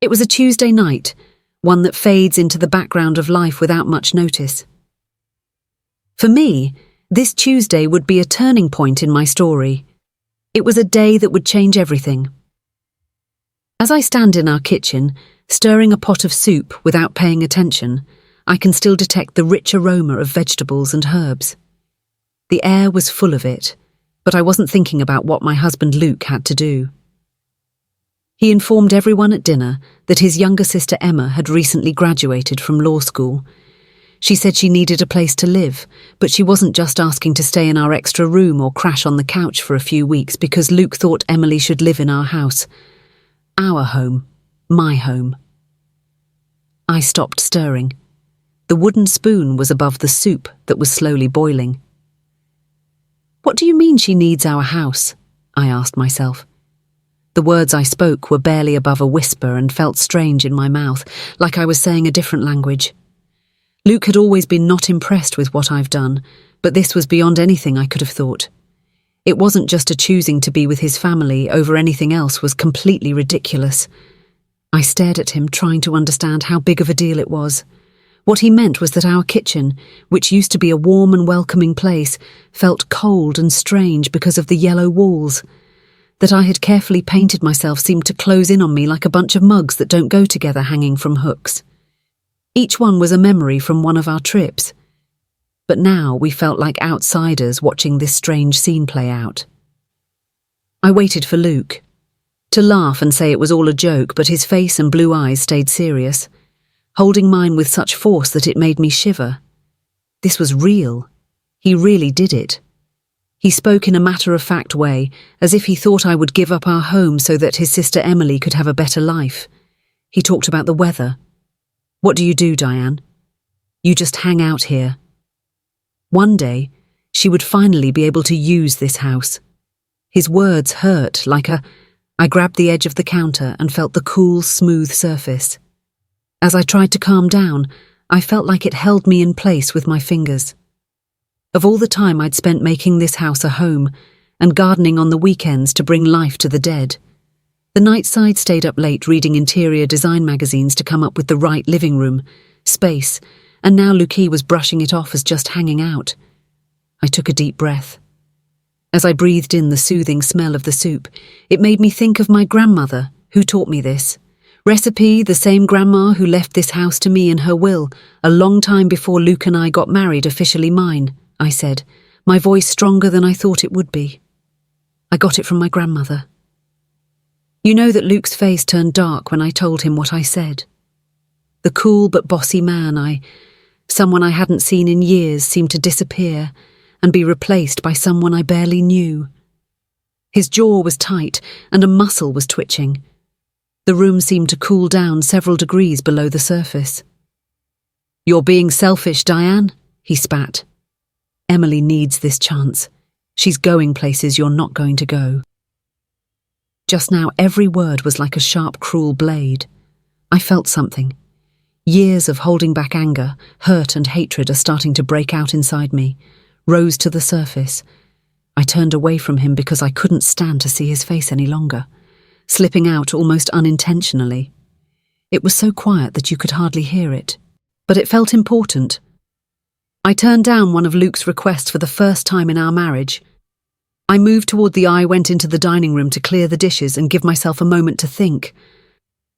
It was a Tuesday night, one that fades into the background of life without much notice. For me, this Tuesday would be a turning point in my story. It was a day that would change everything. As I stand in our kitchen, stirring a pot of soup without paying attention, I can still detect the rich aroma of vegetables and herbs. The air was full of it, but I wasn't thinking about what my husband Luke had to do. He informed everyone at dinner that his younger sister Emma had recently graduated from law school. She said she needed a place to live, but she wasn't just asking to stay in our extra room or crash on the couch for a few weeks because Luke thought Emily should live in our house. Our home. My home. I stopped stirring. The wooden spoon was above the soup that was slowly boiling. "What do you mean she needs our house?" I asked myself. The words I spoke were barely above a whisper and felt strange in my mouth, like I was saying a different language. Luke had always been not impressed with what I've done, but this was beyond anything I could have thought. It wasn't just a choosing to be with his family over anything else was completely ridiculous. I stared at him, trying to understand how big of a deal it was. What he meant was that our kitchen, which used to be a warm and welcoming place, felt cold and strange because of the yellow walls. That I had carefully painted myself seemed to close in on me like a bunch of mugs that don't go together hanging from hooks. Each one was a memory from one of our trips. But now we felt like outsiders watching this strange scene play out. I waited for Luke to laugh and say it was all a joke, but his face and blue eyes stayed serious, holding mine with such force that it made me shiver. This was real. He really did it. He spoke in a matter-of-fact way, as if he thought I would give up our home so that his sister Emily could have a better life. He talked about the weather. "What do you do, Diane? You just hang out here." One day, she would finally be able to use this house. His words hurt I grabbed the edge of the counter and felt the cool, smooth surface. As I tried to calm down, I felt like it held me in place with my fingers. Of all the time I'd spent making this house a home and gardening on the weekends to bring life to the dead, the night side stayed up late reading interior design magazines to come up with the right living room, space, and now Luki was brushing it off as just hanging out. I took a deep breath. As I breathed in the soothing smell of the soup, it made me think of my grandmother, who taught me this. Recipe, the same grandma who left this house to me in her will, a long time before Luke and I got married, officially mine, I said, my voice stronger than I thought it would be. I got it from my grandmother. You know that Luke's face turned dark when I told him what I said. The cool but bossy man, someone I hadn't seen in years, seemed to disappear and be replaced by someone I barely knew. His jaw was tight and a muscle was twitching. The room seemed to cool down several degrees below the surface. "You're being selfish, Diane," he spat. "Emily needs this chance. She's going places you're not going to go." Just now, every word was like a sharp, cruel blade. I felt something. Years of holding back anger, hurt and hatred are starting to break out inside me, rose to the surface. I turned away from him because I couldn't stand to see his face any longer, slipping out almost unintentionally. It was so quiet that you could hardly hear it, but it felt important. I turned down one of Luke's requests for the first time in our marriage. I moved toward I went into the dining room to clear the dishes and give myself a moment to think.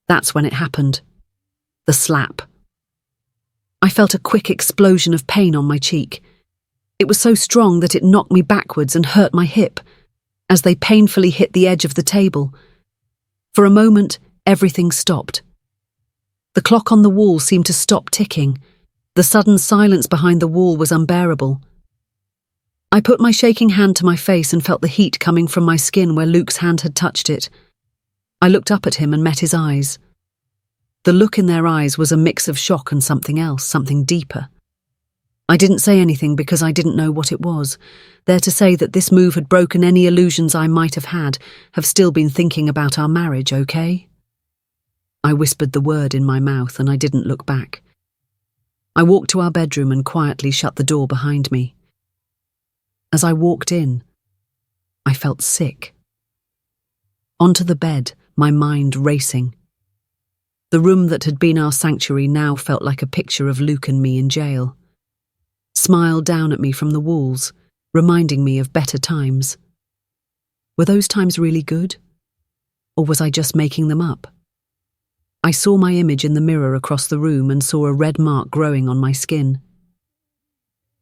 That's when it happened. The slap. I felt a quick explosion of pain on my cheek. It was so strong that it knocked me backwards and hurt my hip, as they painfully hit the edge of the table. For a moment, everything stopped. The clock on the wall seemed to stop ticking. The sudden silence behind the wall was unbearable. I put my shaking hand to my face and felt the heat coming from my skin where Luke's hand had touched it. I looked up at him and met his eyes. The look in their eyes was a mix of shock and something else, something deeper. I didn't say anything because I didn't know what it was. There to say that this move had broken any illusions I might have still been thinking about our marriage, okay? I whispered the word in my mouth and I didn't look back. I walked to our bedroom and quietly shut the door behind me. As I walked in, I felt sick. Onto the bed, my mind racing. The room that had been our sanctuary now felt like a picture of Luke and me in jail. Smiled down at me from the walls, reminding me of better times. Were those times really good? Or was I just making them up? I saw my image in the mirror across the room and saw a red mark growing on my skin.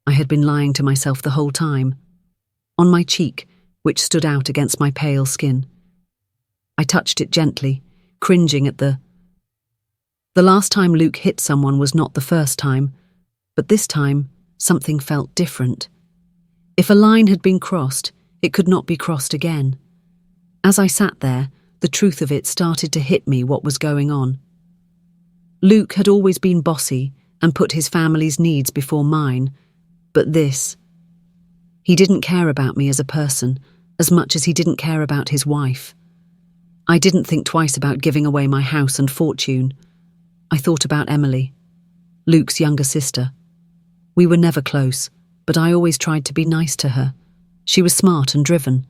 I had been lying to myself the whole time, on my cheek, which stood out against my pale skin. I touched it gently, cringing at the last time Luke hit someone was not the first time, but this time something felt different. If a line had been crossed, it could not be crossed again. As I sat there, the truth of it started to hit me what was going on. Luke had always been bossy and put his family's needs before mine, but this... He didn't care about me as a person as much as he didn't care about his wife. I didn't think twice about giving away my house and fortune. I thought about Emily, Luke's younger sister. We were never close, but I always tried to be nice to her. She was smart and driven.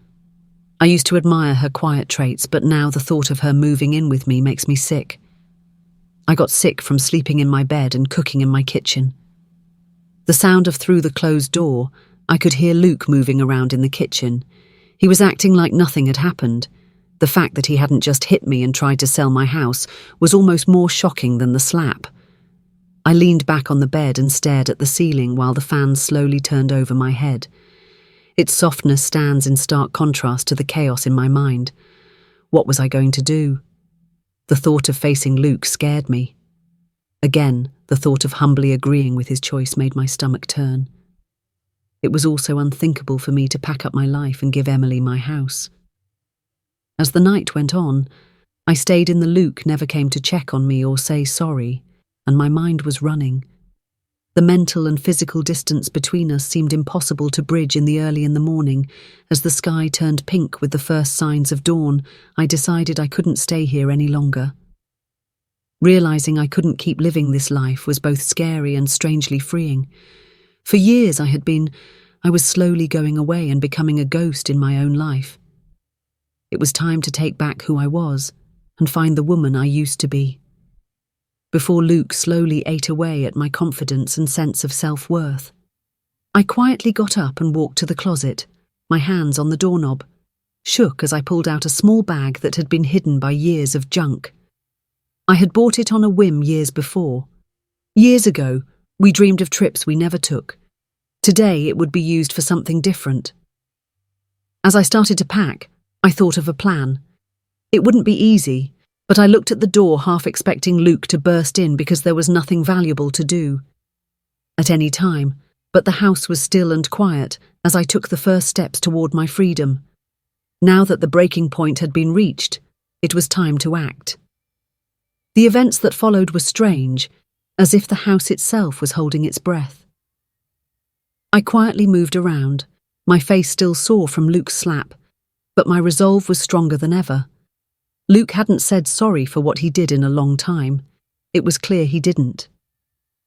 I used to admire her quiet traits, but now the thought of her moving in with me makes me sick. I got sick from sleeping in my bed and cooking in my kitchen. The sound of through the closed door, I could hear Luke moving around in the kitchen. He was acting like nothing had happened. The fact that he hadn't just hit me and tried to sell my house was almost more shocking than the slap. I leaned back on the bed and stared at the ceiling while the fan slowly turned over my head. Its softness stands in stark contrast to the chaos in my mind. What was I going to do? The thought of facing Luke scared me. Again, the thought of humbly agreeing with his choice made my stomach turn. It was also unthinkable for me to pack up my life and give Emily my house. As the night went on, I stayed in the Luke never came to check on me or say sorry, and my mind was running. The mental and physical distance between us seemed impossible to bridge in the morning. As the sky turned pink with the first signs of dawn, I decided I couldn't stay here any longer. Realizing I couldn't keep living this life was both scary and strangely freeing. For years I was slowly going away and becoming a ghost in my own life. It was time to take back who I was and find the woman I used to be. Before Luke slowly ate away at my confidence and sense of self-worth, I quietly got up and walked to the closet, my hands on the doorknob, shook as I pulled out a small bag that had been hidden by years of junk. I had bought it on a whim years before. Years ago, we dreamed of trips we never took. Today, it would be used for something different. As I started to pack, I thought of a plan. It wouldn't be easy, but I looked at the door half expecting Luke to burst in because there was nothing valuable to do at any time, but the house was still and quiet as I took the first steps toward my freedom. Now that the breaking point had been reached, it was time to act. The events that followed were strange, as if the house itself was holding its breath. I quietly moved around, my face still sore from Luke's slap, but my resolve was stronger than ever. Luke hadn't said sorry for what he did in a long time. It was clear he didn't.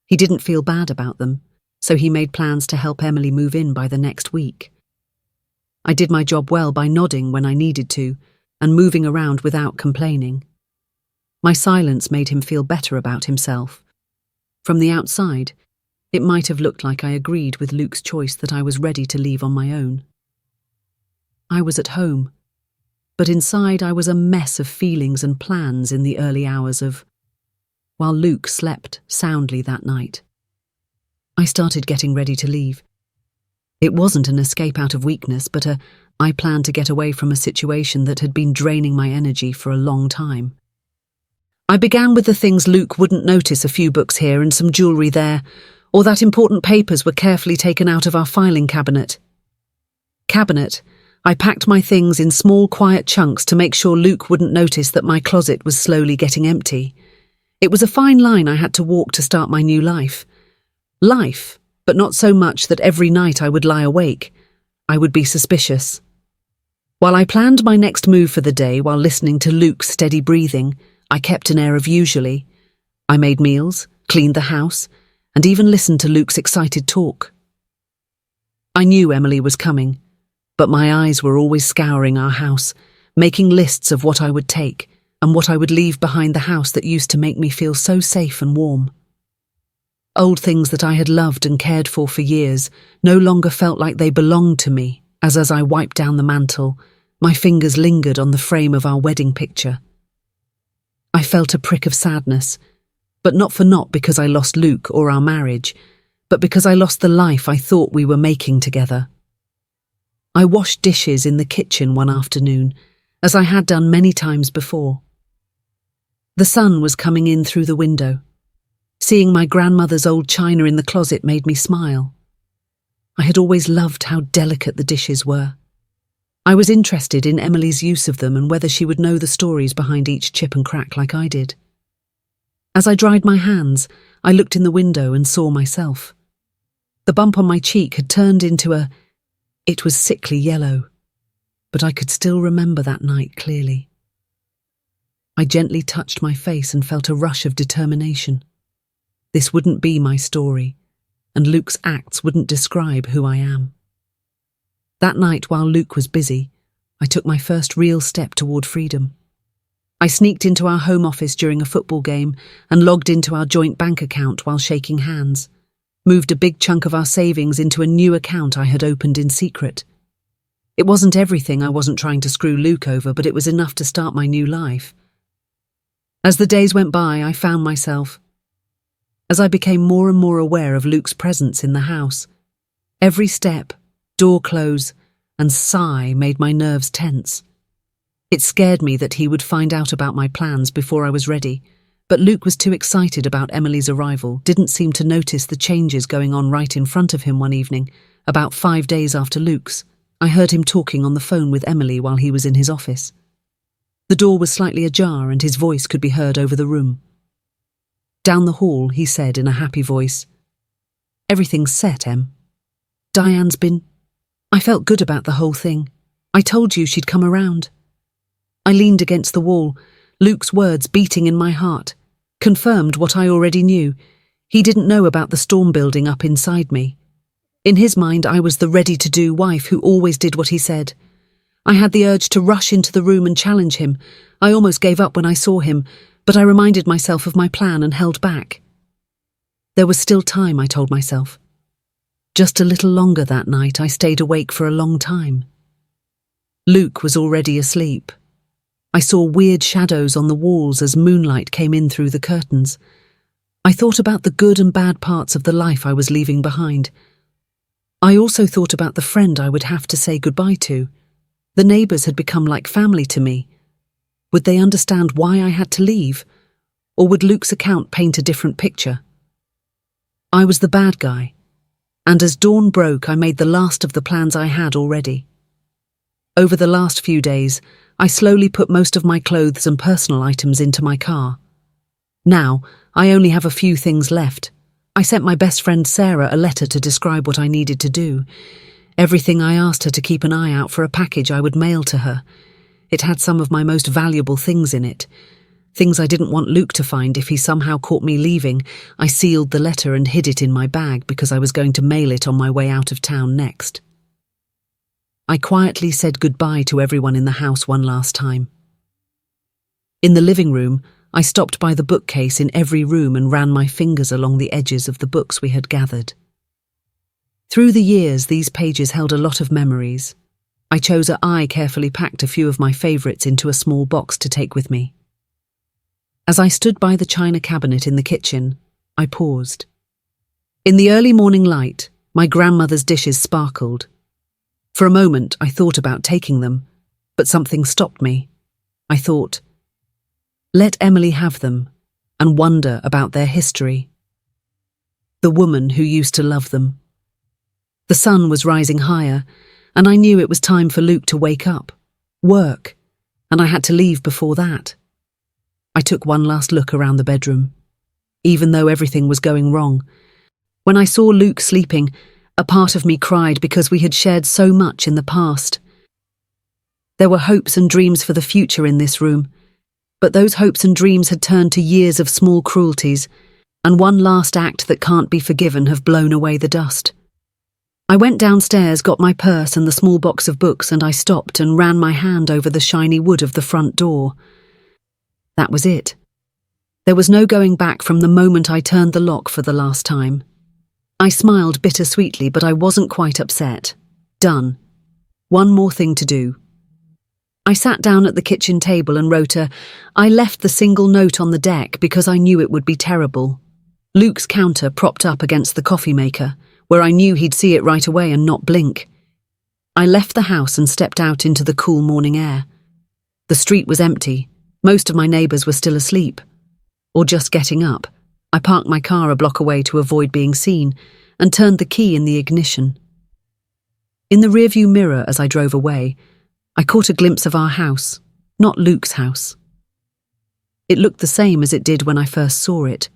He didn't feel bad about them, so he made plans to help Emily move in by the next week. I did my job well by nodding when I needed to and moving around without complaining. My silence made him feel better about himself. From the outside, it might have looked like I agreed with Luke's choice that I was ready to leave on my own. I was at home, but inside I was a mess of feelings and plans in the early hours while Luke slept soundly that night. I started getting ready to leave. It wasn't an escape out of weakness, but I planned to get away from a situation that had been draining my energy for a long time. I began with the things Luke wouldn't notice, a few books here and some jewellery there, or that important papers were carefully taken out of our filing cabinet. I packed my things in small, quiet chunks to make sure Luke wouldn't notice that my closet was slowly getting empty. It was a fine line I had to walk to start my new life. Life, but not so much that every night I would lie awake. I would be suspicious. While I planned my next move for the day while listening to Luke's steady breathing, I kept an air of usually. I made meals, cleaned the house, and even listened to Luke's excited talk. I knew Emily was coming, but my eyes were always scouring our house, making lists of what I would take and what I would leave behind the house that used to make me feel so safe and warm. Old things that I had loved and cared for years no longer felt like they belonged to me, as I wiped down the mantel, my fingers lingered on the frame of our wedding picture. I felt a prick of sadness, but not because I lost Luke or our marriage, but because I lost the life I thought we were making together. I washed dishes in the kitchen one afternoon, as I had done many times before. The sun was coming in through the window. Seeing my grandmother's old china in the closet made me smile. I had always loved how delicate the dishes were. I was interested in Emily's use of them and whether she would know the stories behind each chip and crack like I did. As I dried my hands, I looked in the window and saw myself. The bump on my cheek had turned into it was sickly yellow, but I could still remember that night clearly. I gently touched my face and felt a rush of determination. This wouldn't be my story, and Luke's acts wouldn't describe who I am. That night, while Luke was busy, I took my first real step toward freedom. I sneaked into our home office during a football game and logged into our joint bank account while shaking hands, moved a big chunk of our savings into a new account I had opened in secret. It wasn't everything. I wasn't trying to screw Luke over, but it was enough to start my new life. As the days went by, I found myself, as I became more and more aware of Luke's presence in the house, every step, door close, and sigh made my nerves tense. It scared me that he would find out about my plans before I was ready, but Luke was too excited about Emily's arrival, didn't seem to notice the changes going on right in front of him one evening. About 5 days after Luke's, I heard him talking on the phone with Emily while he was in his office. The door was slightly ajar and his voice could be heard over the room. Down the hall, he said in a happy voice, "Everything's set, Em. Diane's been..." I felt good about the whole thing. I told you she'd come around. I leaned against the wall, Luke's words beating in my heart, confirmed what I already knew. He didn't know about the storm building up inside me. In his mind, I was the ready-to-do wife who always did what he said. I had the urge to rush into the room and challenge him. I almost gave up when I saw him, but I reminded myself of my plan and held back. There was still time, I told myself. Just a little longer that night, I stayed awake for a long time. Luke was already asleep. I saw weird shadows on the walls as moonlight came in through the curtains. I thought about the good and bad parts of the life I was leaving behind. I also thought about the friend I would have to say goodbye to. The neighbours had become like family to me. Would they understand why I had to leave? Or would Luke's account paint a different picture? I was the bad guy. And as dawn broke, I made the last of the plans I had already. Over the last few days, I slowly put most of my clothes and personal items into my car. Now, I only have a few things left. I sent my best friend Sarah a letter to describe what I needed to do. Everything I asked her to keep an eye out for a package I would mail to her. It had some of my most valuable things in it. Things I didn't want Luke to find if he somehow caught me leaving. I sealed the letter and hid it in my bag because I was going to mail it on my way out of town next. I quietly said goodbye to everyone in the house one last time. In the living room, I stopped by the bookcase in every room and ran my fingers along the edges of the books we had gathered. Through the years, these pages held a lot of memories. I carefully packed a few of my favourites into a small box to take with me. As I stood by the china cabinet in the kitchen, I paused. In the early morning light, my grandmother's dishes sparkled. For a moment, I thought about taking them, but something stopped me. I thought, let Emily have them and wonder about their history. The woman who used to love them. The sun was rising higher, and I knew it was time for Luke to wake up, work, and I had to leave before that. I took one last look around the bedroom. Even though everything was going wrong, when I saw Luke sleeping, a part of me cried because we had shared so much in the past. There were hopes and dreams for the future in this room, but those hopes and dreams had turned to years of small cruelties, and one last act that can't be forgiven have blown away the dust. I went downstairs, got my purse and the small box of books, and I stopped and ran my hand over the shiny wood of the front door. That was it. There was no going back from the moment I turned the lock for the last time. I smiled bittersweetly, but I wasn't quite upset. Done. One more thing to do. I sat down at the kitchen table and wrote I left the single note on the deck because I knew it would be terrible. Luke's counter propped up against the coffee maker, where I knew he'd see it right away and not blink. I left the house and stepped out into the cool morning air. The street was empty. Most of my neighbours were still asleep. Or just getting up. I parked my car a block away to avoid being seen and turned the key in the ignition. In the rearview mirror as I drove away, I caught a glimpse of our house, not Luke's house. It looked the same as it did when I first saw it.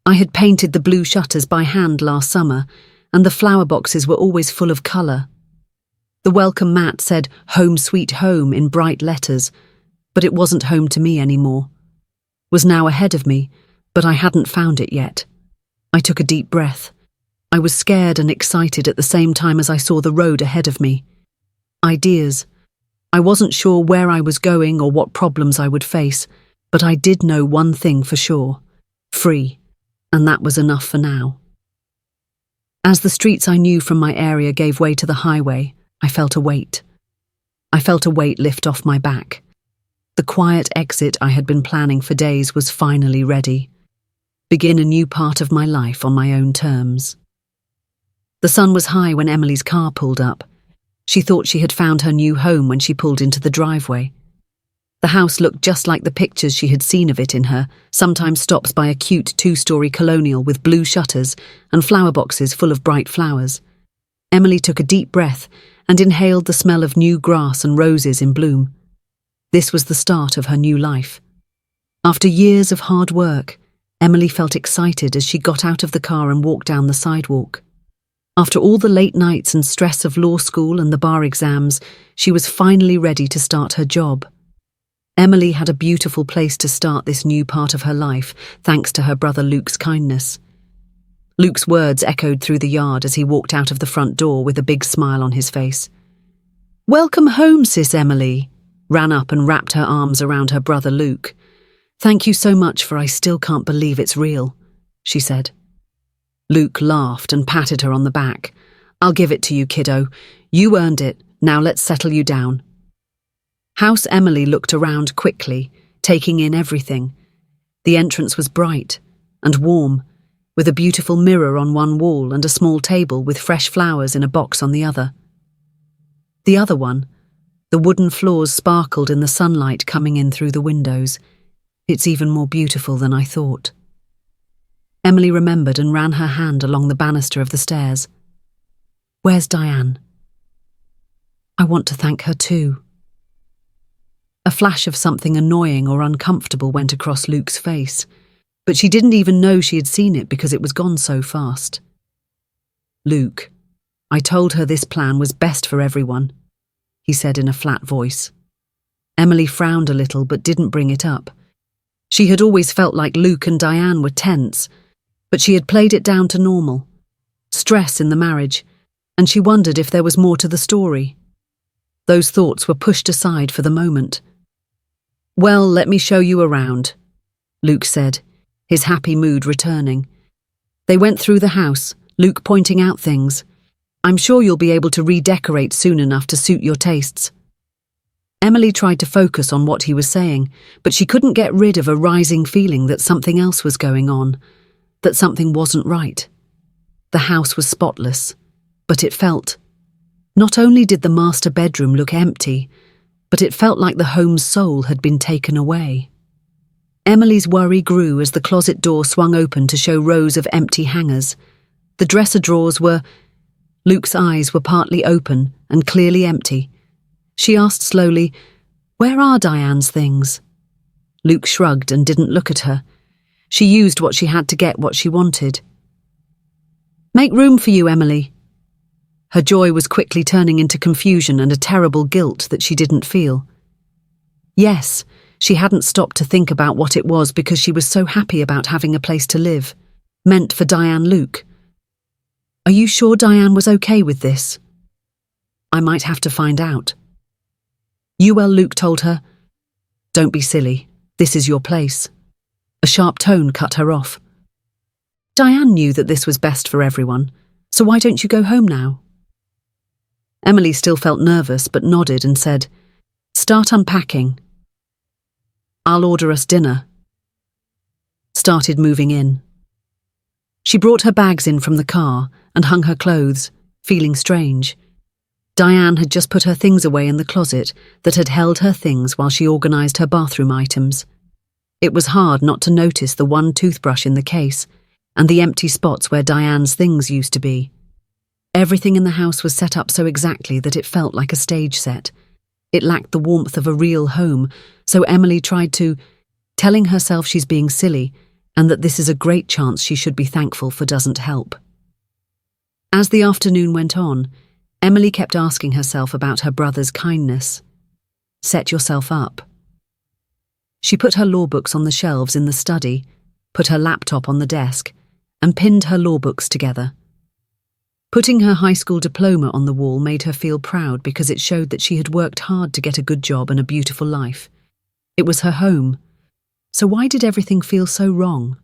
I had painted the blue shutters by hand last summer, and the flower boxes were always full of colour. The welcome mat said "Home Sweet Home" in bright letters, but it wasn't home to me anymore. Was now ahead of me, but I hadn't found it yet. I took a deep breath. I was scared and excited at the same time as I saw the road ahead of me. Ideas. I wasn't sure where I was going or what problems I would face, but I did know one thing for sure. Free. And that was enough for now. As the streets I knew from my area gave way to the highway, I felt a weight. I felt a weight lift off my back. The quiet exit I had been planning for days was finally ready. Begin a new part of my life on my own terms. The sun was high when Emily's car pulled up. She thought she had found her new home when she pulled into the driveway. The house looked just like the pictures she had seen of it in her, sometimes stops by a cute two-story colonial with blue shutters and flower boxes full of bright flowers. Emily took a deep breath and inhaled the smell of new grass and roses in bloom. This was the start of her new life. After years of hard work, Emily felt excited as she got out of the car and walked down the sidewalk. After all the late nights and stress of law school and the bar exams, she was finally ready to start her job. Emily had a beautiful place to start this new part of her life, thanks to her brother Luke's kindness. Luke's words echoed through the yard as he walked out of the front door with a big smile on his face. "Welcome home, Sis Emily," ran up and wrapped her arms around her brother Luke. "Thank you so much for I still can't believe it's real," she said. Luke laughed and patted her on the back. "I'll give it to you, kiddo. You earned it. Now let's settle you down." House Emily looked around quickly, taking in everything. The entrance was bright and warm, with a beautiful mirror on one wall and a small table with fresh flowers in a box on the other. The other one, the wooden floors sparkled in the sunlight coming in through the windows. "It's even more beautiful than I thought." Emily remembered and ran her hand along the banister of the stairs. "Where's Diane? I want to thank her too." A flash of something annoying or uncomfortable went across Luke's face, but she didn't even know she had seen it because it was gone so fast. "Luke, I told her this plan was best for everyone," he said in a flat voice. Emily frowned a little but didn't bring it up. She had always felt like Luke and Diane were tense, but she had played it down to normal. Stress in the marriage, and she wondered if there was more to the story. Those thoughts were pushed aside for the moment. "Well, let me show you around," Luke said, his happy mood returning. They went through the house, Luke pointing out things. "I'm sure you'll be able to redecorate soon enough to suit your tastes." Emily tried to focus on what he was saying, but she couldn't get rid of a rising feeling that something else was going on, that something wasn't right. The house was spotless, but it felt... Not only did the master bedroom look empty, but it felt like the home's soul had been taken away. Emily's worry grew as the closet door swung open to show rows of empty hangers. The dresser drawers were... Luke's eyes were partly open and clearly empty. She asked slowly, "Where are Diane's things?" Luke shrugged and didn't look at her. She used what she had to get what she wanted. "Make room for you, Emily." Her joy was quickly turning into confusion and a terrible guilt that she didn't feel. Yes, she hadn't stopped to think about what it was because she was so happy about having a place to live, meant for Diane Luke. "Are you sure Diane was okay with this?" "I might have to find out." "You will," Luke told her. "Don't be silly. "This is your place." A sharp tone cut her off. Diane knew that this was best for everyone, so why don't you go home now? Emily still felt nervous but nodded and said, "Start unpacking." "I'll order us dinner." Started moving in. She brought her bags in from the car and hung her clothes, feeling strange. Diane had just put her things away in the closet that had held her things while she organised her bathroom items. It was hard not to notice the one toothbrush in the case and the empty spots where Diane's things used to be. Everything in the house was set up so exactly that it felt like a stage set. It lacked the warmth of a real home, so Emily tried to, telling herself she's being silly and that this is a great chance she should be thankful for doesn't help. As the afternoon went on, Emily kept asking herself about her brother's kindness. Set yourself up. She put her law books on the shelves in the study, put her laptop on the desk, and pinned her law books together. Putting her high school diploma on the wall made her feel proud because it showed that she had worked hard to get a good job and a beautiful life. It was her home. So why did everything feel so wrong?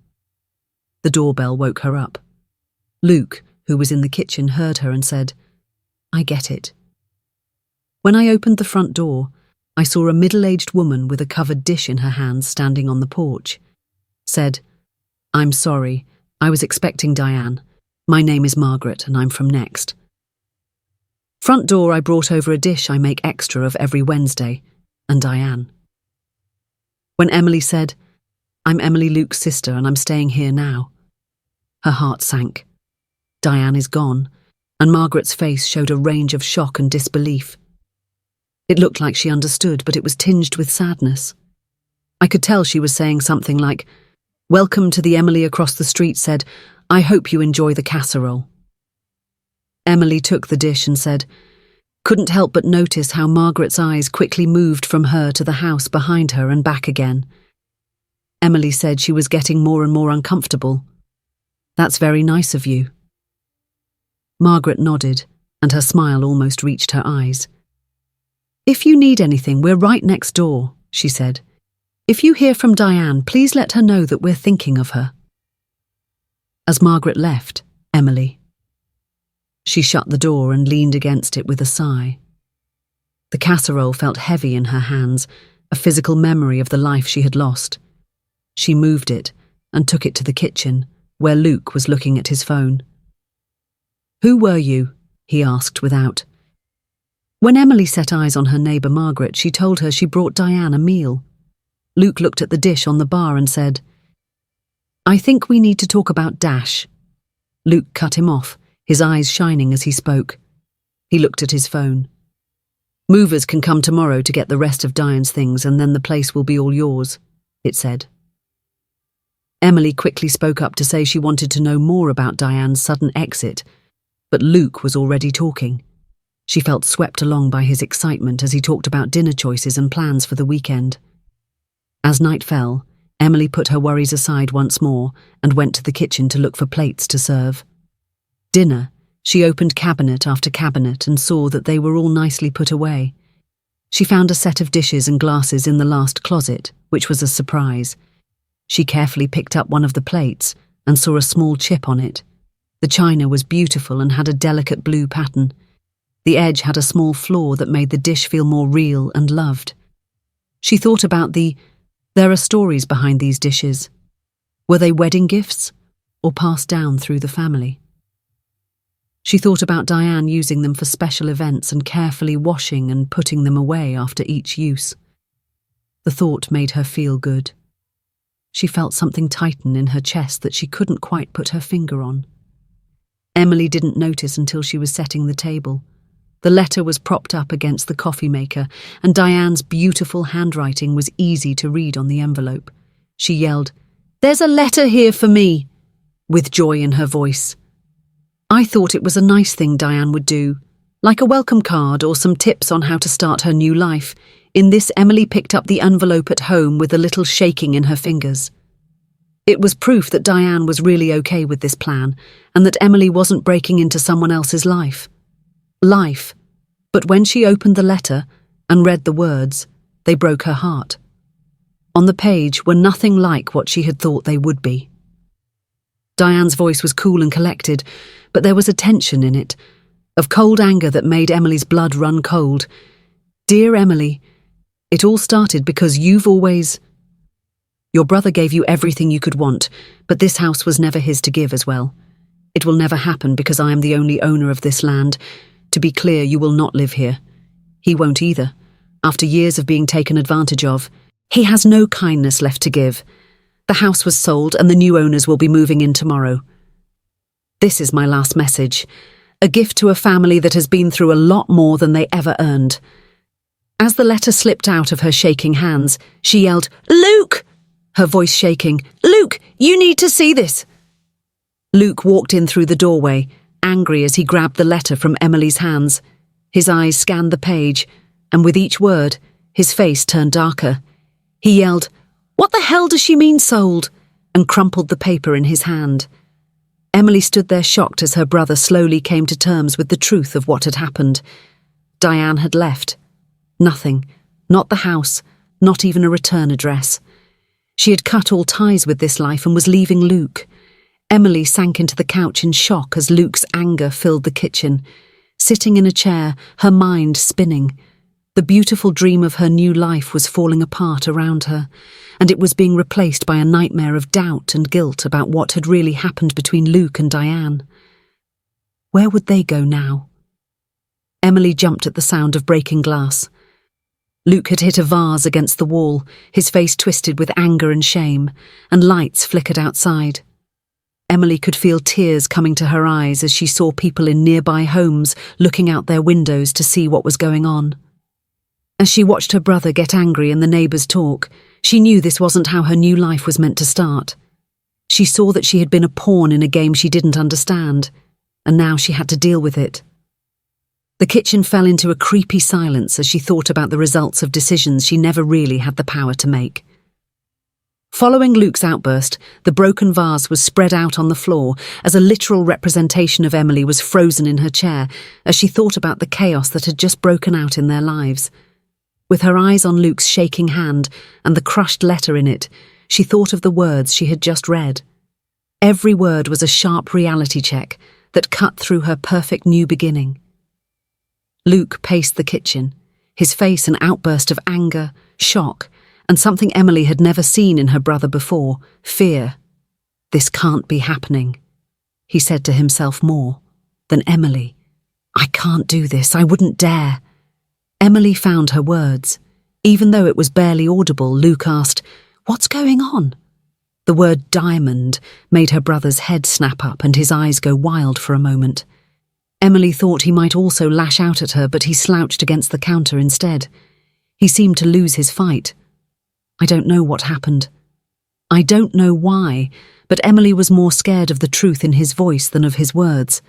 The doorbell woke her up. Luke, who was in the kitchen, heard her and said, "I get it." When I opened the front door, I saw a middle-aged woman with a covered dish in her hands standing on the porch. Said, "I'm sorry, I was expecting Diane. My name is Margaret and I'm from Next." Front door, I brought over a dish I make extra of every Wednesday, and Diane. When Emily said, "I'm Emily Luke's sister and I'm staying here now," her heart sank. Diane is gone, and Margaret's face showed a range of shock and disbelief. It looked like she understood, but it was tinged with sadness. I could tell she was saying something like, "Welcome to the Emily across the street said, I hope you enjoy the casserole." Emily took the dish and said, couldn't help but notice how Margaret's eyes quickly moved from her to the house behind her and back again. Emily said she was getting more and more uncomfortable. "That's very nice of you." Margaret nodded, and her smile almost reached her eyes. "If you need anything, we're right next door," she said. "If you hear from Diane, please let her know that we're thinking of her." As Margaret left, she shut the door and leaned against it with a sigh. The casserole felt heavy in her hands, a physical memory of the life she had lost. She moved it and took it to the kitchen, where Luke was looking at his phone. "Who were you?" he asked without. When Emily set eyes on her neighbour Margaret, she told her she brought Diane a meal. Luke looked at the dish on the bar and said, "I think we need to talk about Dash." Luke cut him off, his eyes shining as he spoke. He looked at his phone. "Movers can come tomorrow to get the rest of Diane's things and then the place will be all yours," it said. Emily quickly spoke up to say she wanted to know more about Diane's sudden exit, but Luke was already talking. She felt swept along by his excitement as he talked about dinner choices and plans for the weekend. As night fell, Emily put her worries aside once more and went to the kitchen to look for plates to serve. Dinner, she opened cabinet after cabinet and saw that they were all nicely put away. She found a set of dishes and glasses in the last closet, which was a surprise. She carefully picked up one of the plates and saw a small chip on it. The china was beautiful and had a delicate blue pattern. The edge had a small flaw that made the dish feel more real and loved. She thought about there are stories behind these dishes. Were they wedding gifts or passed down through the family? She thought about Diane using them for special events and carefully washing and putting them away after each use. The thought made her feel good. She felt something tighten in her chest that she couldn't quite put her finger on. Emily didn't notice until she was setting the table. The letter was propped up against the coffee maker, and Diane's beautiful handwriting was easy to read on the envelope. She yelled, "There's a letter here for me," with joy in her voice. I thought it was a nice thing Diane would do, like a welcome card or some tips on how to start her new life. In this, Emily picked up the envelope at home with a little shaking in her fingers. It was proof that Diane was really okay with this plan, and that Emily wasn't breaking into someone else's life. But when she opened the letter and read the words, they broke her heart. on the page were nothing like what she had thought they would be. Diane's voice was cool and collected, but there was a tension in it, of cold anger that made Emily's blood run cold. Dear Emily, it all started because you've always... Your brother gave you everything you could want, but this house was never his to give as well. It will never happen because I am the only owner of this land. To be clear, you will not live here. He won't either. After years of being taken advantage of, he has no kindness left to give. The house was sold and the new owners will be moving in tomorrow. This is my last message, a gift to a family that has been through a lot more than they ever earned. As the letter slipped out of her shaking hands, she yelled, "Luke!" her voice shaking. "Luke, you need to see this!" Luke walked in through the doorway, angry as he grabbed the letter from Emily's hands. His eyes scanned the page, and with each word, his face turned darker. He yelled, "What the hell does she mean sold?" and crumpled the paper in his hand. Emily stood there shocked as her brother slowly came to terms with the truth of what had happened. Diane had left. Nothing, not the house, not even a return address. She had cut all ties with this life and was leaving Luke. Emily sank into the couch in shock as Luke's anger filled the kitchen. Sitting in a chair, her mind spinning. The beautiful dream of her new life was falling apart around her, and it was being replaced by a nightmare of doubt and guilt about what had really happened between Luke and Diane. Where would they go now? Emily jumped at the sound of breaking glass. Luke had hit a vase against the wall, his face twisted with anger and shame, and lights flickered outside. Emily could feel tears coming to her eyes as she saw people in nearby homes looking out their windows to see what was going on. As she watched her brother get angry and the neighbours talk, she knew this wasn't how her new life was meant to start. She saw that she had been a pawn in a game she didn't understand, and now she had to deal with it. The kitchen fell into a creepy silence as she thought about the results of decisions she never really had the power to make. Following Luke's outburst, the broken vase was spread out on the floor as a literal representation of Emily was frozen in her chair as she thought about the chaos that had just broken out in their lives. With her eyes on Luke's shaking hand and the crushed letter in it, she thought of the words she had just read. Every word was a sharp reality check that cut through her perfect new beginning. Luke paced the kitchen, his face an outburst of anger, shock, and something Emily had never seen in her brother before, fear. This can't be happening, he said to himself more than Emily. I can't do this, I wouldn't dare. Emily found her words. Even though it was barely audible, Luke asked, "What's going on?" The word diamond made her brother's head snap up and his eyes go wild for a moment. Emily thought he might also lash out at her, but he slouched against the counter instead. He seemed to lose his fight. I don't know what happened. I don't know why, but Emily was more scared of the truth in his voice than of his words.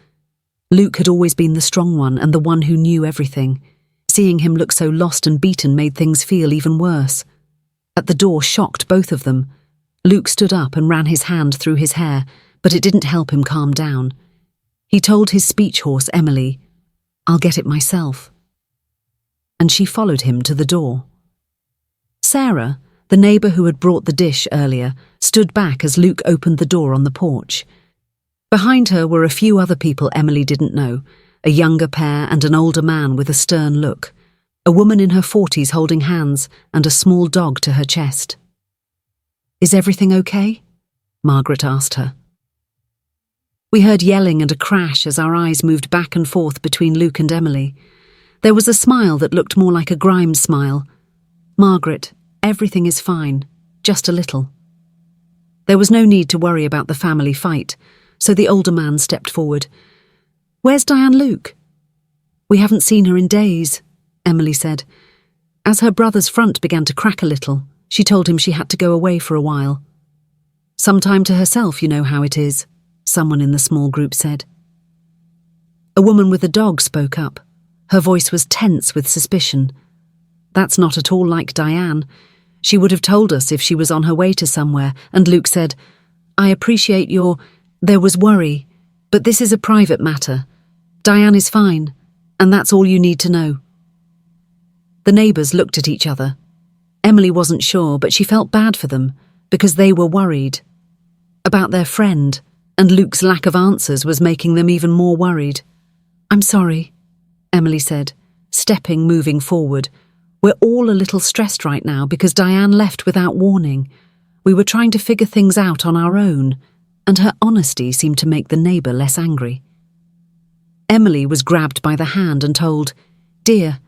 Luke had always been the strong one and the one who knew everything. Seeing him look so lost and beaten made things feel even worse. At the door shocked both of them. Luke stood up and ran his hand through his hair, but it didn't help him calm down. He told his speech horse, Emily, "I'll get it myself." And she followed him to the door. Sarah, the neighbour who had brought the dish earlier, stood back as Luke opened the door on the porch. Behind her were a few other people Emily didn't know, a younger pair and an older man with a stern look, a woman in her 40s holding hands and a small dog to her chest. "Is everything okay?" Margaret asked her. We heard yelling and a crash as our eyes moved back and forth between Luke and Emily. There was a smile that looked more like a Grimes smile. "Margaret, everything is fine, just a little." There was no need to worry about the family fight, so the older man stepped forward. "Where's Diane Luke?" "We haven't seen her in days," Emily said. As her brother's front began to crack a little, she told him she had to go away for a while. "Some time to herself, you know how it is," someone in the small group said. A woman with a dog spoke up. Her voice was tense with suspicion. "That's not at all like Diane. She would have told us if she was on her way to somewhere," and Luke said, "I appreciate your..." There was worry, "but this is a private matter. Diane is fine, and that's all you need to know." The neighbours looked at each other. Emily wasn't sure, but she felt bad for them because they were worried about their friend, and Luke's lack of answers was making them even more worried. "I'm sorry," Emily said, moving forward. "We're all a little stressed right now because Diane left without warning. We were trying to figure things out on our own," and her honesty seemed to make the neighbour less angry. Emily was grabbed by the hand and told, "Dear,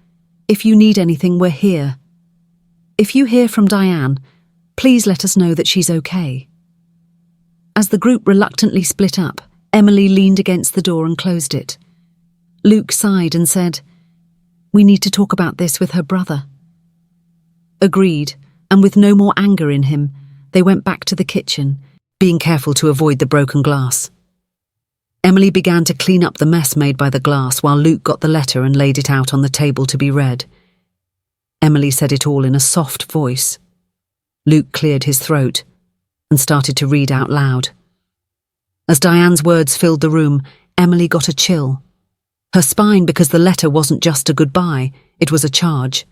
if you need anything, we're here. If you hear from Diane, please let us know that she's okay." As the group reluctantly split up, Emily leaned against the door and closed it. Luke sighed and said, "We need to talk about this with her brother." Agreed, and with no more anger in him, they went back to the kitchen, being careful to avoid the broken glass. Emily began to clean up the mess made by the glass while Luke got the letter and laid it out on the table to be read. Emily said it all in a soft voice. Luke cleared his throat and started to read out loud. As Diane's words filled the room, Emily got a chill. Her spine, because the letter wasn't just a goodbye, it was a charge.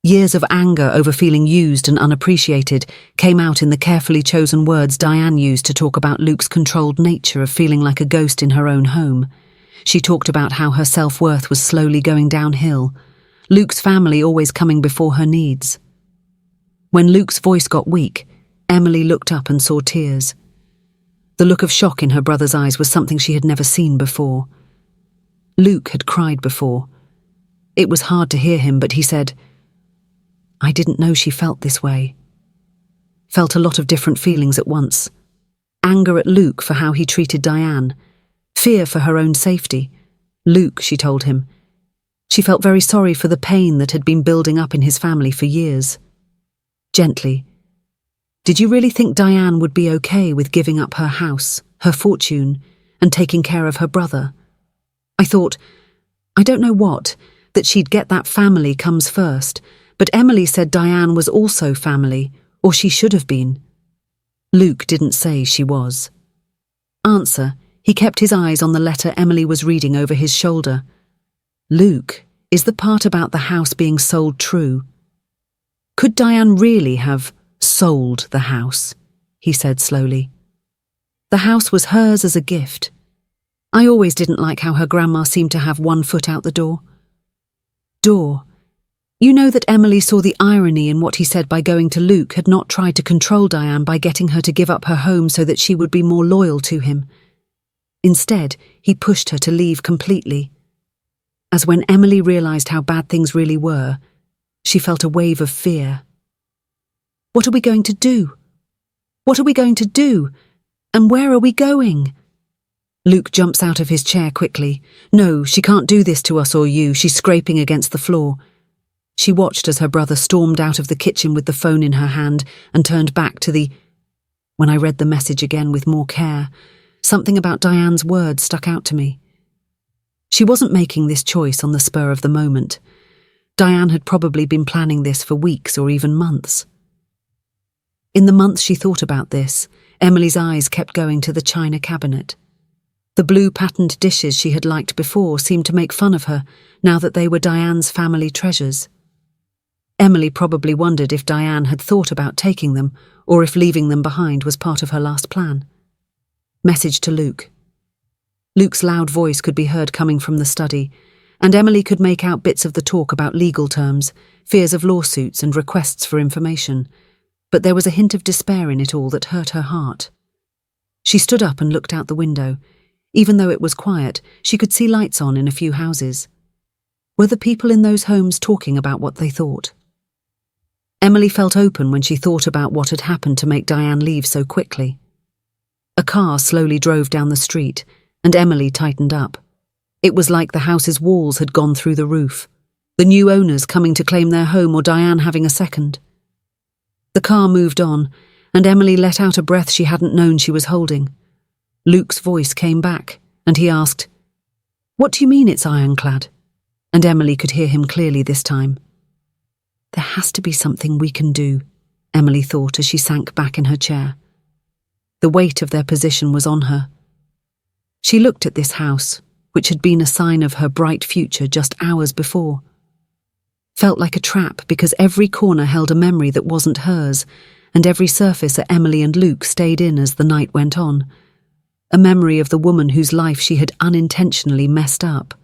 Years of anger over feeling used and unappreciated came out in the carefully chosen words Diane used to talk about Luke's controlled nature of feeling like a ghost in her own home. She talked about how her self-worth was slowly going downhill, Luke's family always coming before her needs. When Luke's voice got weak, Emily looked up and saw tears. The look of shock in her brother's eyes was something she had never seen before. Luke had cried before. It was hard to hear him, but he said, "I didn't know she felt this way." Felt a lot of different feelings at once. Anger at Luke for how he treated Diane. Fear for her own safety. Luke, she told him. She felt very sorry for the pain that had been building up in his family for years. Gently, "Did you really think Diane would be okay with giving up her house, her fortune, and taking care of her brother? I thought, I don't know what, that she'd get that family comes first, but Emily said Diane was also family, or she should have been." Luke didn't say she was. Answer, he kept his eyes on the letter Emily was reading over his shoulder. "Luke, is the part about the house being sold true? Could Diane really have sold the house?" he said slowly. "The house was hers as a gift. I always didn't like how her grandma seemed to have one foot out the door. You know that Emily saw the irony in what he said by going to Luke, had not tried to control Diane by getting her to give up her home so that she would be more loyal to him. Instead, he pushed her to leave completely. As when Emily realized how bad things really were, she felt a wave of fear. What are we going to do? What are we going to do? And where are we going? Luke jumps out of his chair quickly. "No, she can't do this to us or you," she's scraping against the floor. She watched as her brother stormed out of the kitchen with the phone in her hand and turned back to the... When I read the message again with more care, something about Diane's words stuck out to me. She wasn't making this choice on the spur of the moment. Diane had probably been planning this for weeks or even months. In the months she thought about this, Emily's eyes kept going to the china cabinet. The blue patterned dishes she had liked before seemed to make fun of her, now that they were Diane's family treasures. Emily probably wondered if Diane had thought about taking them, or if leaving them behind was part of her last plan. Message to Luke. Luke's loud voice could be heard coming from the study, and Emily could make out bits of the talk about legal terms, fears of lawsuits and requests for information, but there was a hint of despair in it all that hurt her heart. She stood up and looked out the window. Even though it was quiet, she could see lights on in a few houses. Were the people in those homes talking about what they thought? Emily felt open when she thought about what had happened to make Diane leave so quickly. A car slowly drove down the street, and Emily tightened up. It was like the house's walls had gone through the roof, the new owners coming to claim their home or Diane having a second. The car moved on, and Emily let out a breath she hadn't known she was holding. Luke's voice came back, and he asked, "What do you mean it's ironclad?" And Emily could hear him clearly this time. "There has to be something we can do," Emily thought as she sank back in her chair. The weight of their position was on her. She looked at this house, which had been a sign of her bright future just hours before. felt like a trap because every corner held a memory that wasn't hers, and every surface at Emily and Luke stayed in as the night went on. A memory of the woman whose life she had unintentionally messed up.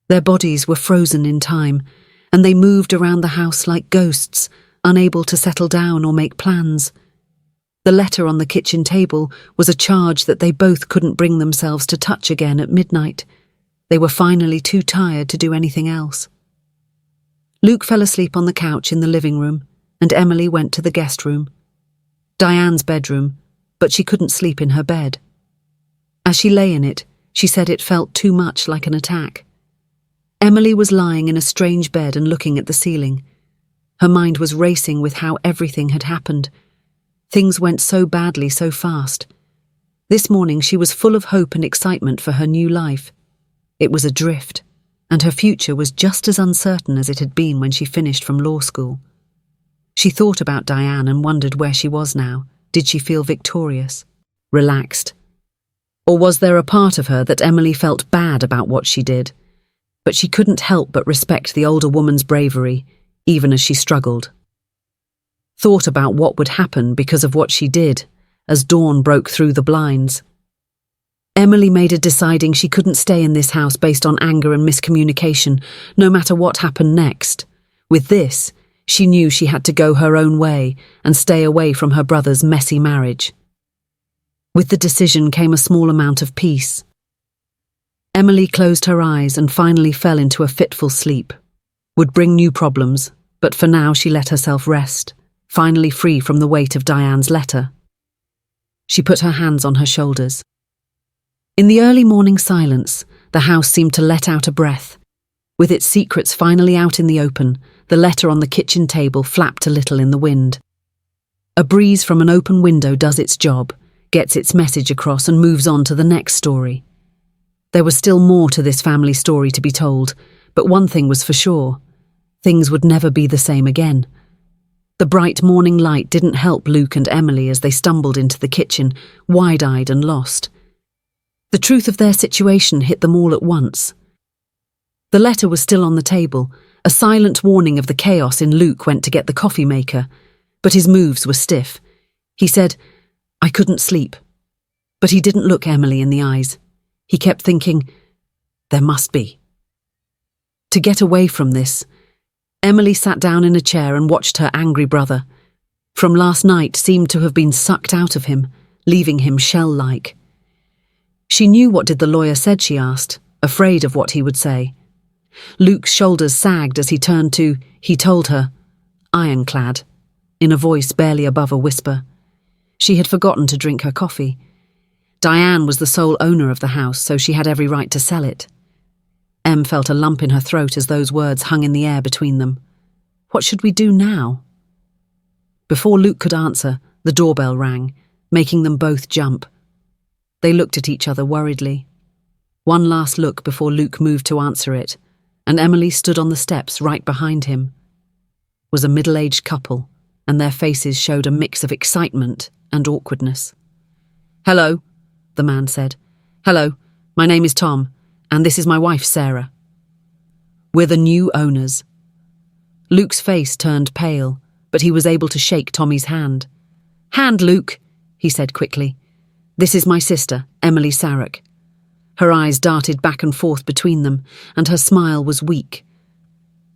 Their bodies were frozen in time, and they moved around the house like ghosts, unable to settle down or make plans. The letter on the kitchen table was a charge that they both couldn't bring themselves to touch again at midnight. They were finally too tired to do anything else. Luke fell asleep on the couch in the living room, and Emily went to the guest room. Diane's bedroom, but she couldn't sleep in her bed. As she lay in it, she said it felt too much like an attack. Emily was lying in a strange bed and looking at the ceiling. Her mind was racing with how everything had happened. Things went so badly so fast. This morning she was full of hope and excitement for her new life. It was adrift, and her future was just as uncertain as it had been when she finished from law school. She thought about Diane and wondered where she was now. Did she feel victorious, relaxed? Or was there a part of her that Emily felt bad about what she did? But she couldn't help but respect the older woman's bravery, even as she struggled. Thought about what would happen because of what she did, as dawn broke through the blinds. Emily made a deciding she couldn't stay in this house based on anger and miscommunication, no matter what happened next. With this, she knew she had to go her own way and stay away from her brother's messy marriage. With the decision came a small amount of peace. Emily closed her eyes and finally fell into a fitful sleep. Would bring new problems, but for now she let herself rest, finally free from the weight of Diane's letter. She put her hands on her shoulders. In the early morning silence, the house seemed to let out a breath. With its secrets finally out in the open, the letter on the kitchen table flapped a little in the wind. A breeze from an open window does its job, gets its message across and moves on to the next story. There was still more to this family story to be told, but one thing was for sure. Things would never be the same again. The bright morning light didn't help Luke and Emily as they stumbled into the kitchen, wide-eyed and lost. The truth of their situation hit them all at once. The letter was still on the table. A silent warning of the chaos in Luke went to get the coffee maker, but his moves were stiff. He said, "I couldn't sleep." But he didn't look Emily in the eyes. He kept thinking, there must be. To get away from this, Emily sat down in a chair and watched her angry brother. From last night seemed to have been sucked out of him, leaving him shell-like. She knew what did the lawyer said, she asked, afraid of what he would say. Luke's shoulders sagged as he turned to, he told her, ironclad, in a voice barely above a whisper. She had forgotten to drink her coffee. Diane was the sole owner of the house, so she had every right to sell it. Em felt a lump in her throat as those words hung in the air between them. What should we do now? Before Luke could answer, the doorbell rang, making them both jump. They looked at each other worriedly. One last look before Luke moved to answer it, and Emily stood on the steps right behind him. It was a middle-aged couple, and their faces showed a mix of excitement and awkwardness. "Hello," the man said. "Hello, my name is Tom, and this is my wife, Sarah. We're the new owners." Luke's face turned pale, but he was able to shake Tommy's hand. "Hand, Luke," he said quickly. "This is my sister, Emily Sarek." Her eyes darted back and forth between them, and her smile was weak.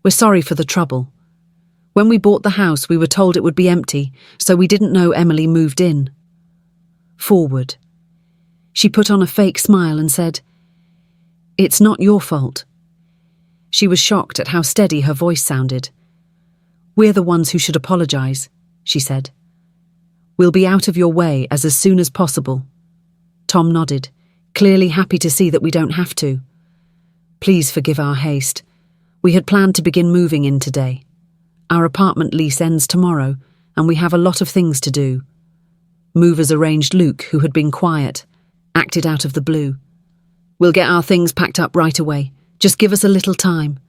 "We're sorry for the trouble. When we bought the house, we were told it would be empty, so we didn't know Emily moved in." Forward. She put on a fake smile and said, "It's not your fault." She was shocked at how steady her voice sounded. "We're the ones who should apologize," she said. "We'll be out of your way as soon as possible." Tom nodded, clearly happy to see that we don't have to. "Please forgive our haste. We had planned to begin moving in today. Our apartment lease ends tomorrow, and we have a lot of things to do." Movers arranged Luke, who had been quiet, acted out of the blue. "We'll get our things packed up right away. Just give us a little time."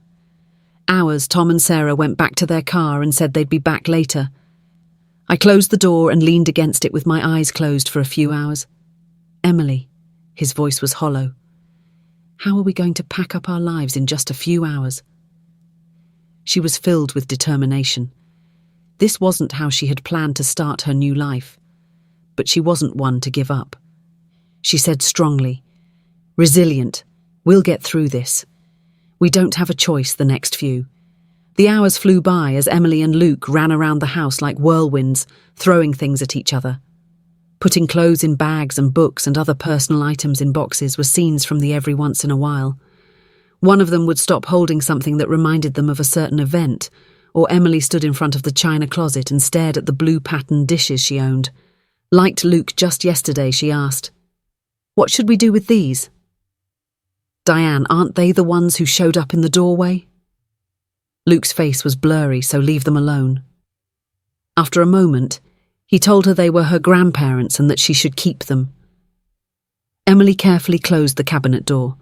Hours, Tom and Sarah went back to their car and said they'd be back later. I closed the door and leaned against it with my eyes closed for a few hours. "Emily," his voice was hollow. "How are we going to pack up our lives in just a few hours?" She was filled with determination. This wasn't how she had planned to start her new life, but she wasn't one to give up. She said strongly, "Resilient, we'll get through this. We don't have a choice the next few." The hours flew by as Emily and Luke ran around the house like whirlwinds, throwing things at each other. Putting clothes in bags and books and other personal items in boxes were scenes from the every once in a while. One of them would stop holding something that reminded them of a certain event, or Emily stood in front of the china closet and stared at the blue patterned dishes she owned. Liked Luke just yesterday, she asked. "What should we do with these?" "Diane, aren't they the ones who showed up in the doorway?" Luke's face was blurry, so leave them alone. After a moment, he told her they were her grandparents and that she should keep them. Emily carefully closed the cabinet door.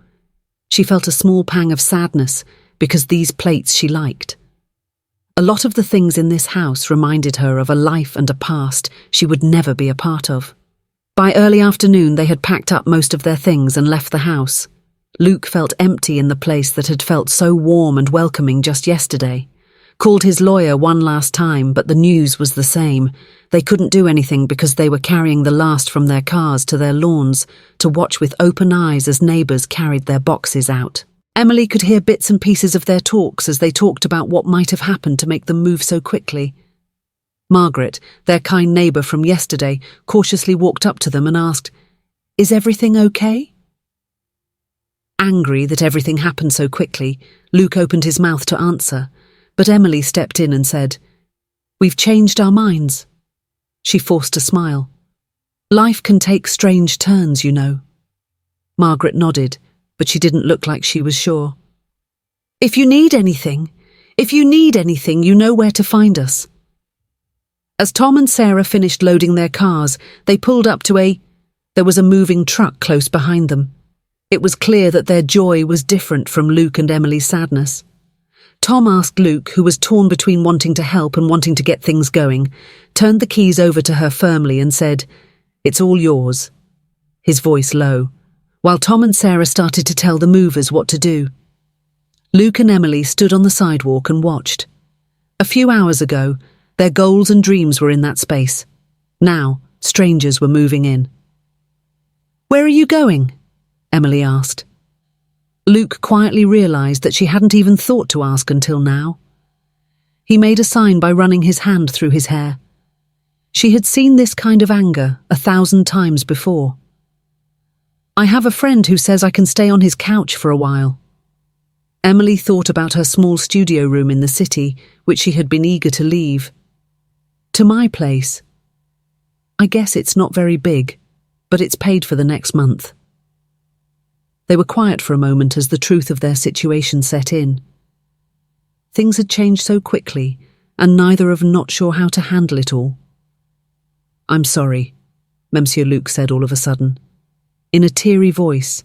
She felt a small pang of sadness because these plates she liked. A lot of the things in this house reminded her of a life and a past she would never be a part of. By early afternoon, they had packed up most of their things and left the house. Luke felt empty in the place that had felt so warm and welcoming just yesterday. Called his lawyer one last time, but the news was the same. They couldn't do anything because they were carrying the last from their cars to their lawns to watch with open eyes as neighbours carried their boxes out. Emily could hear bits and pieces of their talks as they talked about what might have happened to make them move so quickly. Margaret, their kind neighbour from yesterday, cautiously walked up to them and asked, "Is everything okay?" Angry that everything happened so quickly, Luke opened his mouth to answer, but Emily stepped in and said, "We've changed our minds." She forced a smile. "Life can take strange turns, you know." Margaret nodded, but she didn't look like she was sure. If you need anything, you know where to find us." As Tom and Sarah finished loading their cars, they pulled up to there was a moving truck close behind them. It was clear that their joy was different from Luke and Emily's sadness. Tom asked Luke, who was torn between wanting to help and wanting to get things going, turned the keys over to her firmly and said, "It's all yours," his voice low, while Tom and Sarah started to tell the movers what to do. Luke and Emily stood on the sidewalk and watched. A few hours ago, their goals and dreams were in that space. Now, strangers were moving in. "Where are you going?" Emily asked. Luke quietly realised that she hadn't even thought to ask until now. He made a sign by running his hand through his hair. She had seen this kind of anger 1,000 times before. "I have a friend who says I can stay on his couch for a while." Emily thought about her small studio room in the city, which she had been eager to leave. "To my place. I guess it's not very big, but it's paid for the next month." They were quiet for a moment as the truth of their situation set in. Things had changed so quickly, and neither of them not sure how to handle it all. "I'm sorry," Monsieur Luc said all of a sudden, in a teary voice.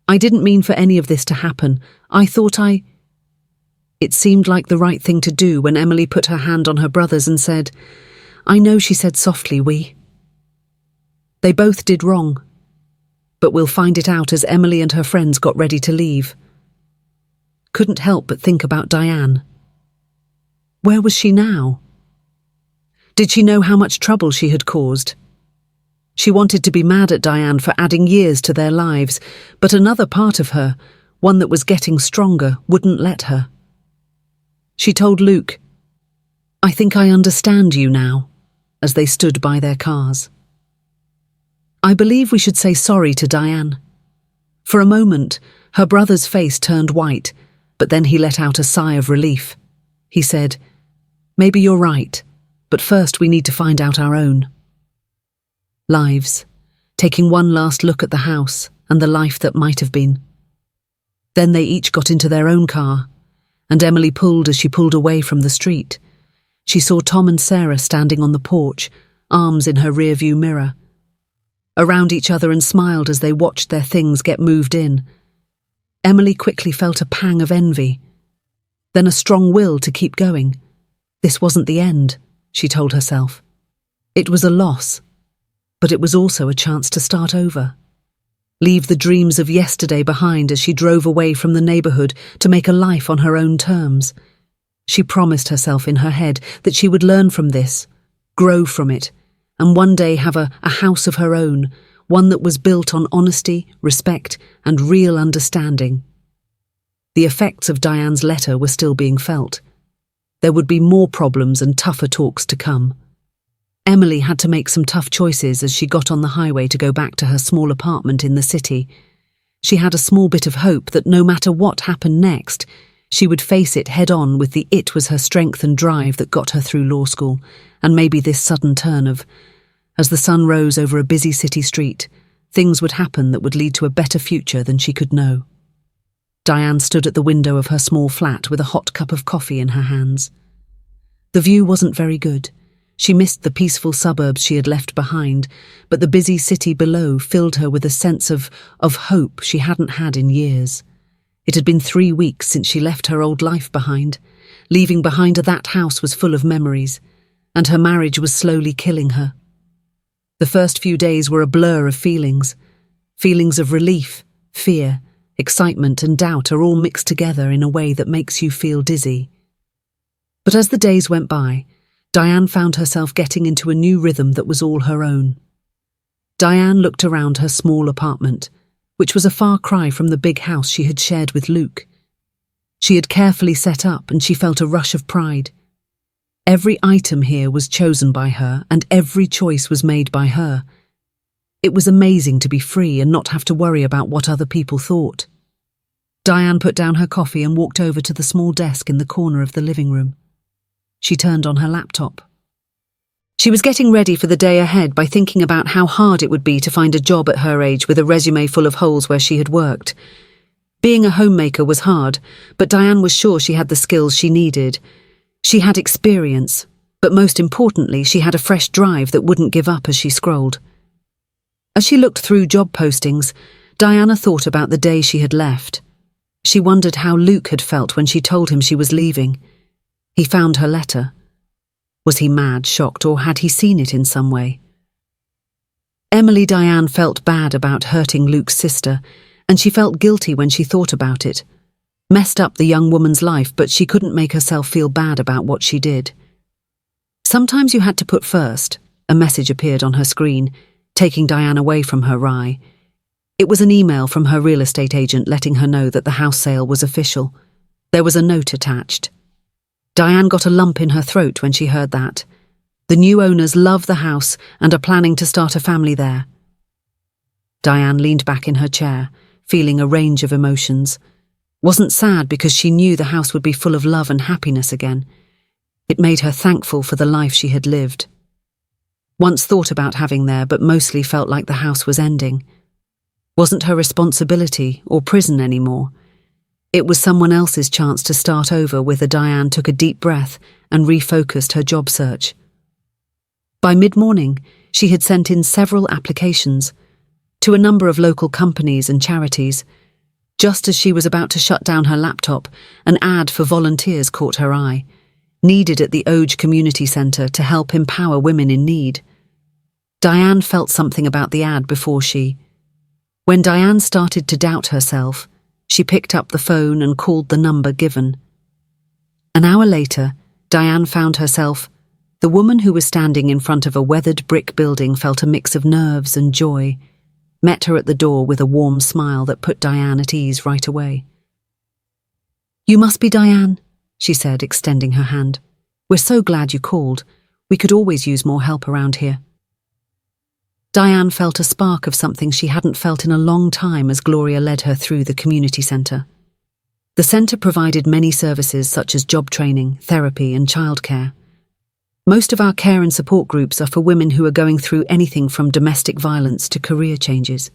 "I didn't mean for any of this to happen. I thought It seemed like the right thing to do when Emily put her hand on her brother's and said, "I know," she said softly, They both did wrong. But we'll find it out as Emily and her friends got ready to leave. Couldn't help but think about Diane. Where was she now? Did she know how much trouble she had caused? She wanted to be mad at Diane for adding years to their lives, but another part of her, one that was getting stronger, wouldn't let her. She told Luke, "I think I understand you now," as they stood by their cars. "I believe we should say sorry to Diane." For a moment, her brother's face turned white, but then he let out a sigh of relief. He said, "Maybe you're right, but first we need to find out our own lives," taking one last look at the house and the life that might have been. Then they each got into their own car, and Emily pulled as she pulled away from the street. She saw Tom and Sarah standing on the porch, arms in her rearview mirror, around each other, and smiled as they watched their things get moved in. Emily quickly felt a pang of envy, then a strong will to keep going. This wasn't the end, she told herself. It was a loss, but it was also a chance to start over. Leave the dreams of yesterday behind as she drove away from the neighbourhood to make a life on her own terms. She promised herself in her head that she would learn from this, grow from it, and one day have a house of her own, one that was built on honesty, respect, and real understanding. The effects of Diane's letter were still being felt. There would be more problems and tougher talks to come. Emily had to make some tough choices as she got on the highway to go back to her small apartment in the city. She had a small bit of hope that no matter what happened next, she would face it head-on with the it was her strength and drive that got her through law school, and maybe this sudden turn of, as the sun rose over a busy city street, things would happen that would lead to a better future than she could know. Diane stood at the window of her small flat with a hot cup of coffee in her hands. The view wasn't very good. She missed the peaceful suburbs she had left behind, but the busy city below filled her with a sense of hope she hadn't had in years. It had been 3 weeks since she left her old life behind. Leaving behind her that house was full of memories, and her marriage was slowly killing her. The first few days were a blur of feelings. Feelings of relief, fear, excitement and doubt are all mixed together in a way that makes you feel dizzy. But as the days went by, Diane found herself getting into a new rhythm that was all her own. Diane looked around her small apartment, which was a far cry from the big house she had shared with Luke. She had carefully set up, and she felt a rush of pride. Every item here was chosen by her, and every choice was made by her. It was amazing to be free and not have to worry about what other people thought. Diane put down her coffee and walked over to the small desk in the corner of the living room. She turned on her laptop. She was getting ready for the day ahead by thinking about how hard it would be to find a job at her age with a resume full of holes where she had worked. Being a homemaker was hard, but Diane was sure she had the skills she needed. She had experience, but most importantly, she had a fresh drive that wouldn't give up as she scrolled. As she looked through job postings, Diana thought about the day she had left. She wondered how Luke had felt when she told him she was leaving. He found her letter. Was he mad, shocked, or had he seen it in some way? Diane felt bad about hurting Luke's sister, and she felt guilty when she thought about it. Messed up the young woman's life, but she couldn't make herself feel bad about what she did. Sometimes you had to put first. A message appeared on her screen, taking Diane away from her rye. It was an email from her real estate agent letting her know that the house sale was official. There was a note attached. Diane got a lump in her throat when she heard that. The new owners love the house and are planning to start a family there. Diane leaned back in her chair, feeling a range of emotions. Wasn't sad because she knew the house would be full of love and happiness again. It made her thankful for the life she had lived. Once thought about having there, but mostly felt like the house was ending. Wasn't her responsibility or prison anymore. It was someone else's chance to start over. Diane took a deep breath and refocused her job search. By mid-morning, she had sent in several applications to a number of local companies and charities. Just as she was about to shut down her laptop, an ad for volunteers caught her eye, needed at the Oge Community Centre to help empower women in need. Diane felt something about the ad before When Diane started to doubt herself, she picked up the phone and called the number given. An hour later, Diane found herself. The woman who was standing in front of a weathered brick building felt a mix of nerves and joy, met her at the door with a warm smile that put Diane at ease right away. "You must be Diane," she said, extending her hand. "We're so glad you called. We could always use more help around here." Diane felt a spark of something she hadn't felt in a long time as Gloria led her through the community centre. The centre provided many services such as job training, therapy and childcare. Most of our care and support groups are for women who are going through anything from domestic violence to career changes.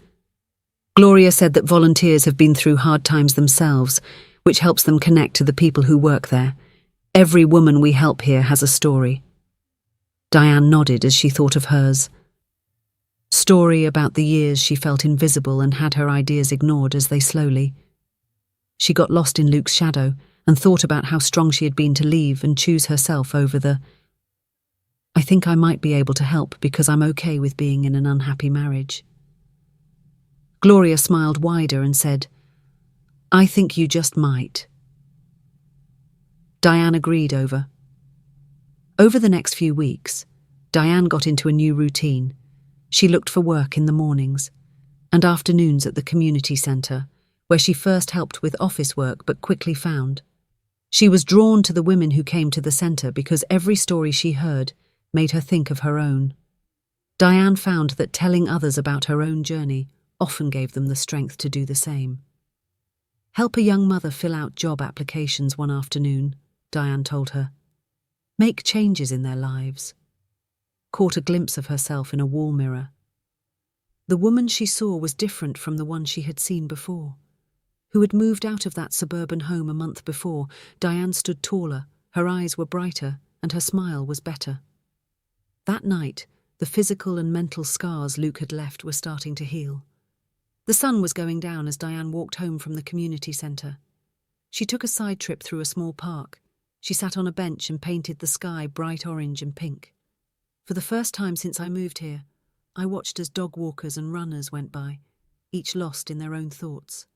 Gloria said that volunteers have been through hard times themselves, which helps them connect to the people who work there. Every woman we help here has a story. Diane nodded as she thought of hers. Story about the years she felt invisible and had her ideas ignored as they slowly. She got lost in Luke's shadow and thought about how strong she had been to leave and choose herself over the "I think I might be able to help because I'm okay with being in an unhappy marriage." Gloria smiled wider and said, "I think you just might." Diane agreed over. Over the next few weeks, Diane got into a new routine. She looked for work in the mornings and afternoons at the community centre, where she first helped with office work but quickly found. She was drawn to the women who came to the centre because every story she heard made her think of her own. Diane found that telling others about her own journey often gave them the strength to do the same. Help a young mother fill out job applications one afternoon, Diane told her. Make changes in their lives. Caught a glimpse of herself in a wall mirror. The woman she saw was different from the one she had seen before. Who had moved out of that suburban home a month before, Diane stood taller, her eyes were brighter, and her smile was better. That night, the physical and mental scars Luke had left were starting to heal. The sun was going down as Diane walked home from the community centre. She took a side trip through a small park. She sat on a bench and painted the sky bright orange and pink. For the first time since I moved here, I watched as dog walkers and runners went by, each lost in their own thoughts.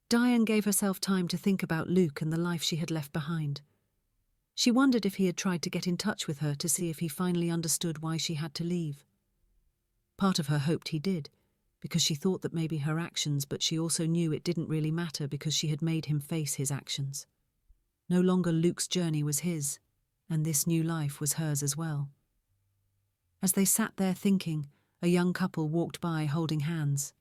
Diane gave herself time to think about Luke and the life she had left behind. She wondered if he had tried to get in touch with her to see if he finally understood why she had to leave. Part of her hoped he did, because she thought that maybe her actions, but she also knew it didn't really matter because she had made him face his actions. No longer Luke's journey was his, and this new life was hers as well. As they sat there thinking, a young couple walked by holding hands.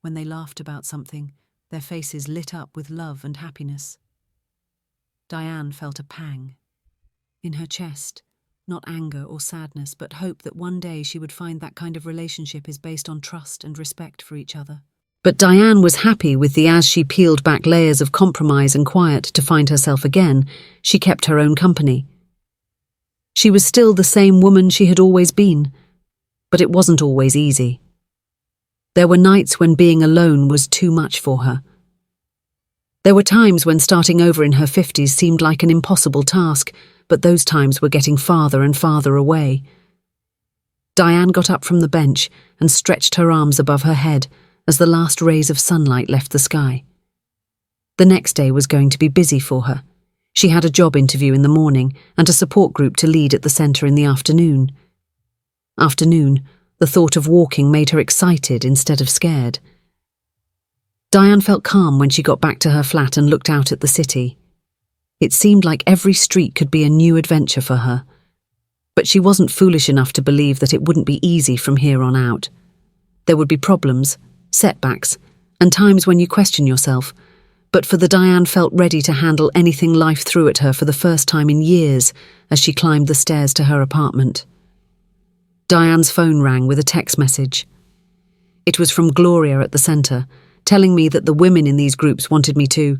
When they laughed about something, their faces lit up with love and happiness. Diane felt a pang. In her chest, not anger or sadness, but hope that one day she would find that kind of relationship is based on trust and respect for each other. But Diane was happy with as she peeled back layers of compromise and quiet to find herself again, she kept her own company. She was still the same woman she had always been, but it wasn't always easy. There were nights when being alone was too much for her. There were times when starting over in her 50s seemed like an impossible task, but those times were getting farther and farther away. Diane got up from the bench and stretched her arms above her head as the last rays of sunlight left the sky. The next day was going to be busy for her. She had a job interview in the morning and a support group to lead at the centre in the afternoon. The thought of walking made her excited instead of scared. Diane felt calm when she got back to her flat and looked out at the city. It seemed like every street could be a new adventure for her. But she wasn't foolish enough to believe that it wouldn't be easy from here on out. There would be problems, setbacks, and times when you question yourself. But for the Diane felt ready to handle anything life threw at her for the first time in years as she climbed the stairs to her apartment. Diane's phone rang with a text message. It was from Gloria at the centre, telling me that the women in these groups wanted me to.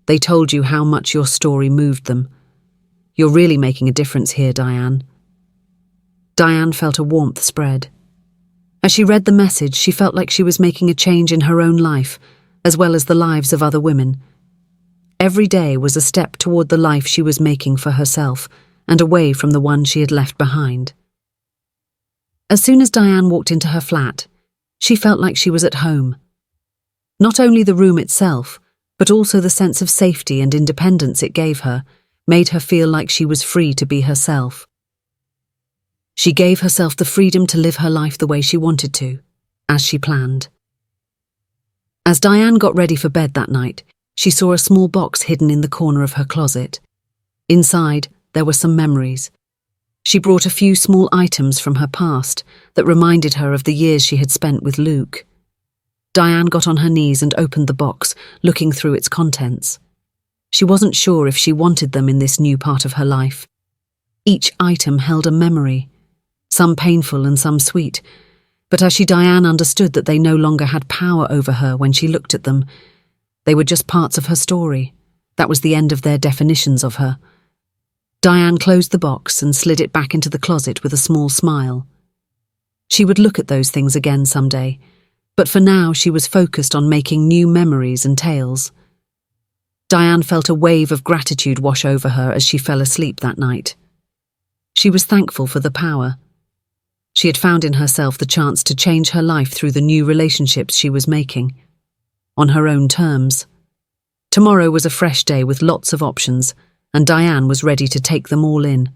They told you how much your story moved them. You're really making a difference here, Diane. Diane felt a warmth spread. As she read the message, she felt like she was making a change in her own life, as well as the lives of other women. Every day was a step toward the life she was making for herself and away from the one she had left behind. As soon as Diane walked into her flat, she felt like she was at home. Not only the room itself, but also the sense of safety and independence it gave her, made her feel like she was free to be herself. She gave herself the freedom to live her life the way she wanted to, as she planned. As Diane got ready for bed that night, she saw a small box hidden in the corner of her closet. Inside, there were some memories. She brought a few small items from her past that reminded her of the years she had spent with Luke. Diane got on her knees and opened the box, looking through its contents. She wasn't sure if she wanted them in this new part of her life. Each item held a memory, some painful and some sweet, but as Diane understood that they no longer had power over her when she looked at them, they were just parts of her story. That was the end of their definitions of her. Diane closed the box and slid it back into the closet with a small smile. She would look at those things again someday, but for now she was focused on making new memories and tales. Diane felt a wave of gratitude wash over her as she fell asleep that night. She was thankful for the power. She had found in herself the chance to change her life through the new relationships she was making, on her own terms. Tomorrow was a fresh day with lots of options, and Diane was ready to take them all in.